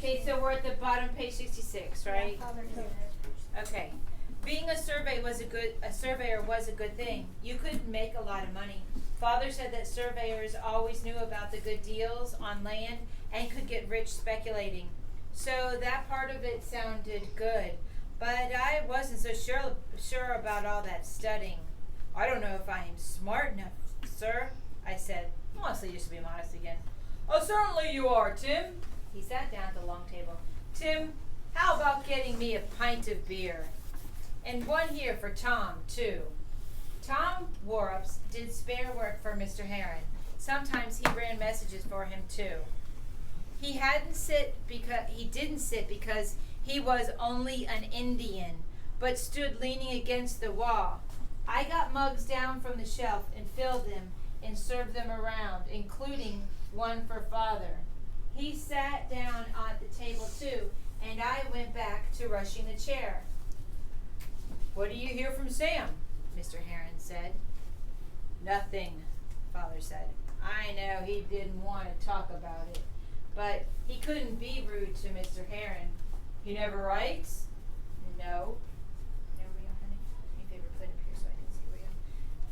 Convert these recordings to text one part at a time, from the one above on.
Okay, so we're at the bottom of page 66, right? Yeah, Father said. Okay. Being a surveyor was a good thing. You could make a lot of money. Father said that surveyors always knew about the good deals on land and could get rich speculating. So that part of it sounded good. But I wasn't so sure about all that studying. I don't know if I am smart enough, sir, I said, mostly just to be modest again. Oh, certainly you are, Tim. He sat down at the long table. Tim, how about getting me a pint of beer? And one here for Tom, too. Tom Warrups did spare work for Mr. Heron. Sometimes he ran messages for him, too. He didn't sit because he was only an Indian, but stood leaning against the wall. I got mugs down from the shelf and filled them and served them around, including one for Father. He sat down at the table, too, and I went back to rushing the chair. What do you hear from Sam? Mr. Heron said. Nothing, Father said. I know he didn't want to talk about it, but he couldn't be rude to Mr. Heron. He never writes? No. There we are, honey. My favorite, put it up here so I can see where you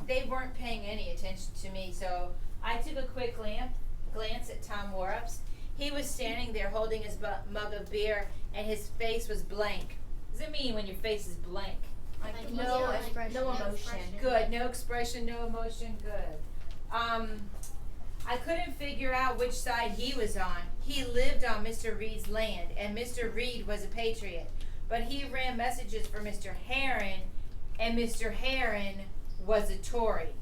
are. They weren't paying any attention to me, so I took a quick glance at Tom Warrups. He was standing there holding his mug of beer, and his face was blank. What does it mean when your face is blank? Like No expression. No emotion. Good. No expression, no emotion. Good. I couldn't figure out which side he was on. He lived on Mr. Reed's land, and Mr. Reed was a patriot. But he ran messages for Mr. Heron, and Mr. Heron was a Tory.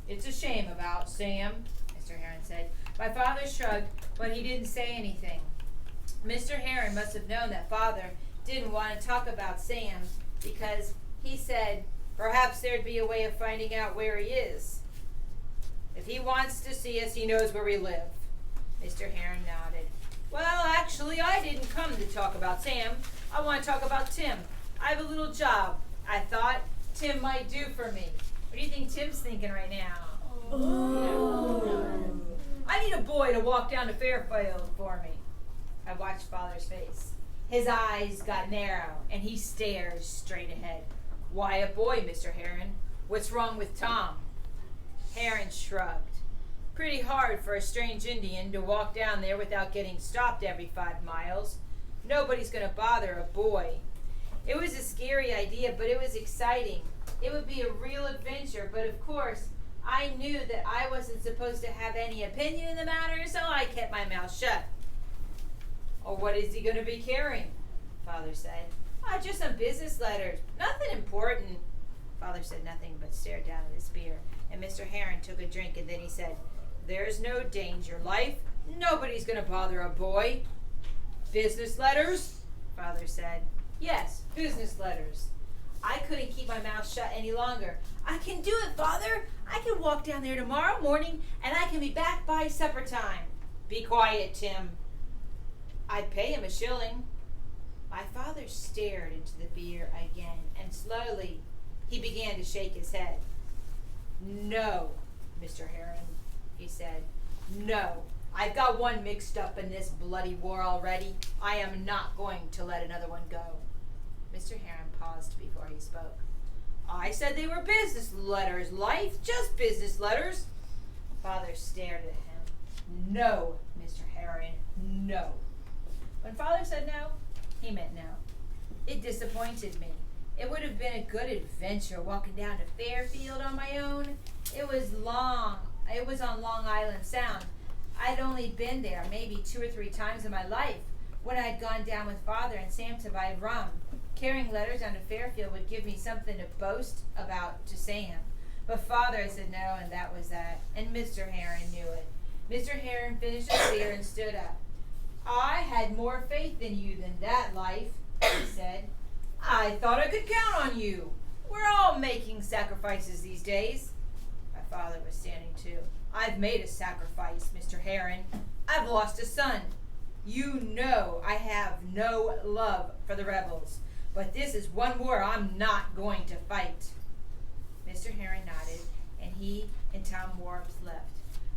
It's a shame about Sam, Mr. Heron said. My father shrugged, but he didn't say anything. Mr. Heron must have known that Father didn't want to talk about Sam because he said perhaps there'd be a way of finding out where he is. If he wants to see us, he knows where we live. Mr. Heron nodded. Well, actually, I didn't come to talk about Sam. I want to talk about Tim. I have a little job I thought Tim might do for me. What do you think Tim's thinking right now? Oh. I need a boy to walk down to Fairfield for me. I watched Father's face. His eyes got narrow, and he stared straight ahead. Why a boy, Mr. Heron? What's wrong with Tom? Heron shrugged. Pretty hard for a strange Indian to walk down there without getting stopped every 5 miles. Nobody's going to bother a boy. It was a scary idea, but it was exciting. It would be a real adventure, but of course, I knew that I wasn't supposed to have any opinion in the matter, so I kept my mouth shut. Oh, what is he going to be carrying? Father said. Just some business letters. Nothing important. Father said nothing but stared down at his beer, and Mr. Heron took a drink, and then he said, There's no danger, life. Nobody's going to bother a boy. Business letters? Father said. Yes, business letters. I couldn't keep my mouth shut any longer. I can do it, Father. I can walk down there tomorrow morning, and I can be back by supper time. Be quiet, Tim. I'd pay him a shilling. My father stared into the beer again, and slowly he began to shake his head. No, Mr. Heron, he said. No, I've got one mixed up in this bloody war already. I am not going to let another one go. Mr. Heron paused before he spoke. I said they were business letters, life, just business letters. Father stared at him. No, Mr. Heron, no. When Father said no, he meant no. It disappointed me. It would have been a good adventure walking down to Fairfield on my own. It was long. It was on Long Island Sound. I'd only been there maybe 2 or 3 times in my life when I'd gone down with Father and Sam to buy rum. Carrying letters down to Fairfield would give me something to boast about to Sam. But Father said no, and that was that. And Mr. Heron knew it. Mr. Heron finished his beer and stood up. I had more faith in you than that, life, he said. I thought I could count on you. We're all making sacrifices these days. My father was standing too. I've made a sacrifice, Mr. Heron. I've lost a son. You know I have no love for the rebels, but this is one war I'm not going to fight. Mr. Heron nodded, and he and Tom Warrups left.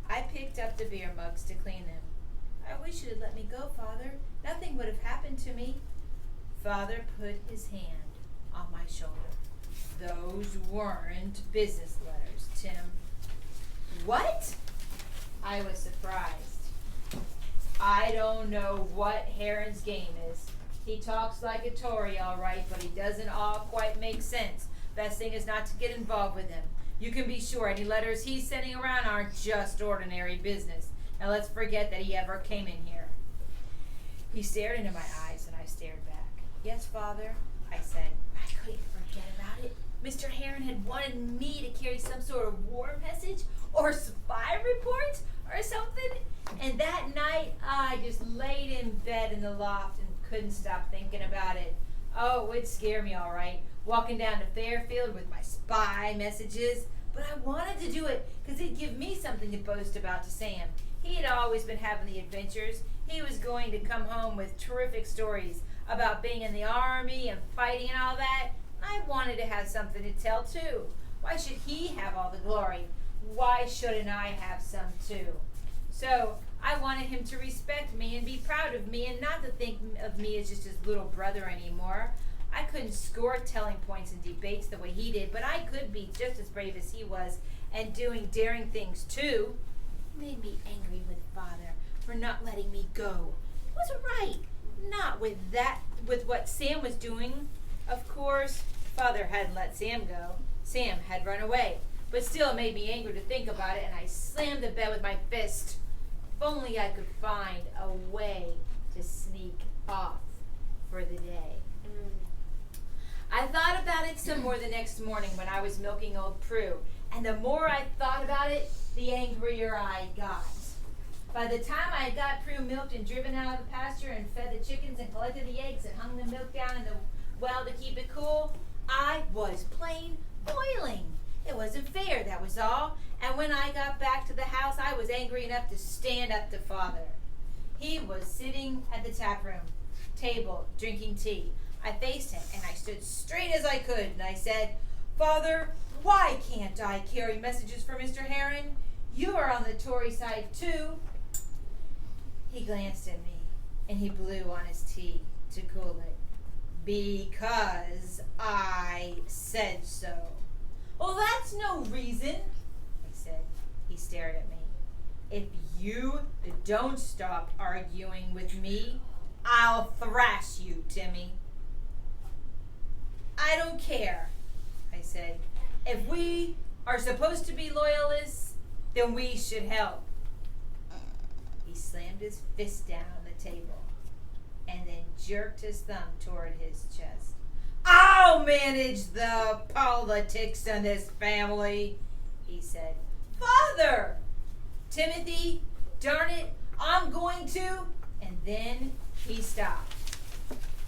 I picked up the beer mugs to clean them. I wish you had let me go, Father. Nothing would have happened to me. Father put his hand on my shoulder. Those weren't business letters, Tim. What? I was surprised. I don't know what Heron's game is. He talks like a Tory, all right, but he doesn't all quite make sense. Best thing is not to get involved with him. You can be sure any letters he's sending around aren't just ordinary business. Now let's forget that he ever came in here. He stared into my eyes and I stared back. Yes, Father, I said. I couldn't forget about it. Mr. Heron had wanted me to carry some sort of war message or spy report or something. And that night, I just laid in bed in the loft and couldn't stop thinking about it. Oh, it would scare me all right, walking down to Fairfield with my spy messages. But I wanted to do it because it'd give me something to boast about to Sam. He had always been having the adventures. He was going to come home with terrific stories about being in the army and fighting and all that. I wanted to have something to tell too. Why should he have all the glory? Why shouldn't I have some too? So I wanted him to respect me and be proud of me and not to think of me as just his little brother anymore. I couldn't score telling points in debates the way he did, but I could be just as brave as he was and doing daring things too. It made me angry with Father for not letting me go. It wasn't right. Not with what Sam was doing. Of course, Father hadn't let Sam go. Sam had run away. But still it made me angry to think about it, and I slammed the bed with my fist. If only I could find a way to sneak off for the day. I thought about it some more the next morning when I was milking old Prue, and the more I thought about it, the angrier I got. By the time I got Prue milked and driven out of the pasture and fed the chickens and collected the eggs and hung the milk down in the well to keep it cool, I was plain boiling. It wasn't fair, that was all. And when I got back to the house, I was angry enough to stand up to Father. He was sitting at the taproom table drinking tea. I faced him and I stood straight as I could and I said, Father, why can't I carry messages for Mr. Heron? You are on the Tory side too. He glanced at me and he blew on his tea to cool it. Because I said so. Well, that's no reason, I said. He stared at me. If you don't stop arguing with me, I'll thrash you, Timmy. I don't care, I said. If we are supposed to be loyalists, then we should help. He slammed his fist down on the table and then jerked his thumb toward his chest. I'll manage the politics in this family, he said. Father! Timothy, darn it, I'm going to. And then he stopped.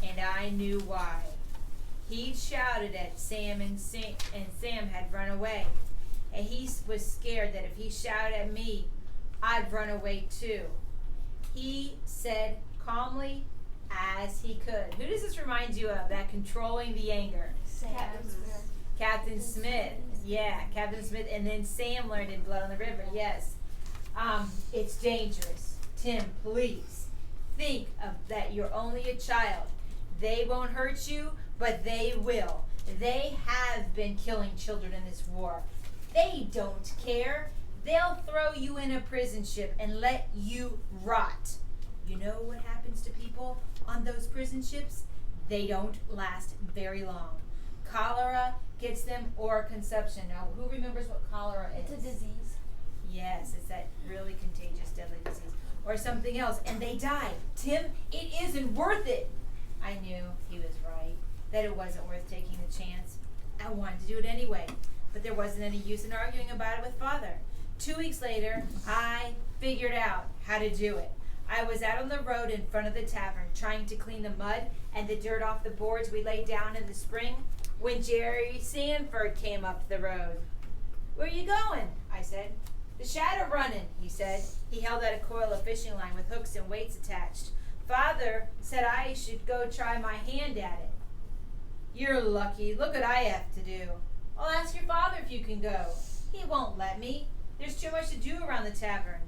And I knew why. He shouted at Sam and Sam had run away. And he was scared that if he shouted at me, I'd run away too. He said calmly as he could. Who does this remind you of, that controlling the anger? Captain Smith. Yeah, Captain Smith. And then Sam learned in Blood on the River. Yes. It's dangerous. Tim, please think of that you're only a child. They won't hurt you, but they will. They have been killing children in this war. They don't care. They'll throw you in a prison ship and let you rot. You know what happens to people on those prison ships? They don't last very long. Cholera gets them, or consumption. Now, who remembers what cholera is? It's a disease. Yes, it's that really contagious, deadly disease. Or something else, and they die. Tim, it isn't worth it. I knew he was right, that it wasn't worth taking the chance. I wanted to do it anyway, but there wasn't any use in arguing about it with Father. 2 weeks later, I figured out how to do it. I was out on the road in front of the tavern trying to clean the mud and the dirt off the boards we laid down in the spring when Jerry Sanford came up the road. Where are you going? I said. The shadow running, he said. He held out a coil of fishing line with hooks and weights attached. Father said I should go try my hand at it. You're lucky. Look what I have to do. I'll ask your father if you can go. He won't let me. There's too much to do around the tavern.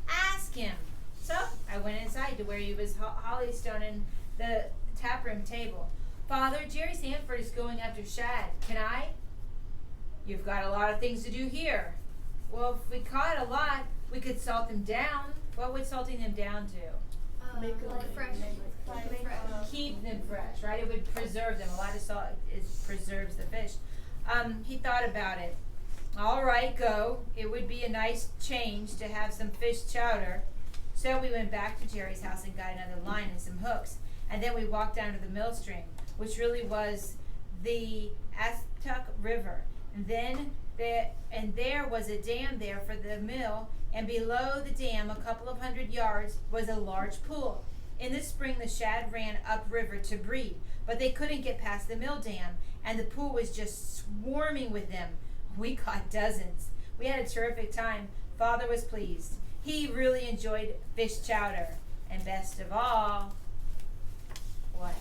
Ask him. So I went inside to where he was hollystoning the taproom table. Father, Jerry Sanford is going after shad. Can I? You've got a lot of things to do here. Well, if we caught a lot, we could salt them down. What would salting them down do? Like fresh. Keep them fresh, right? It would preserve them. A lot of salt preserves the fish. He thought about it. All right, go. It would be a nice change to have some fish chowder. So we went back to Jerry's house and got another line and some hooks. And then we walked down to the mill stream, which really was the Aztuck River. And then there was a dam there for the mill, and below the dam, a couple of 100 yards, was a large pool. In the spring, the shad ran upriver to breed, but they couldn't get past the mill dam, and the pool was just swarming with them. We caught dozens. We had a terrific time. Father was pleased. He really enjoyed fish chowder. And best of all, what?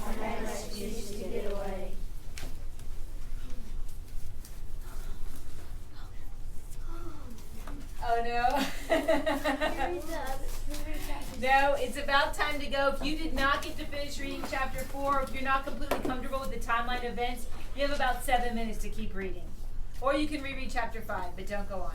Our best used to get away. Oh no. No, it's about time to go. If you did not get to finish reading chapter 4, if you're not completely comfortable with the timeline events, you have about 7 minutes to keep reading. Or you can reread chapter 5, but don't go on.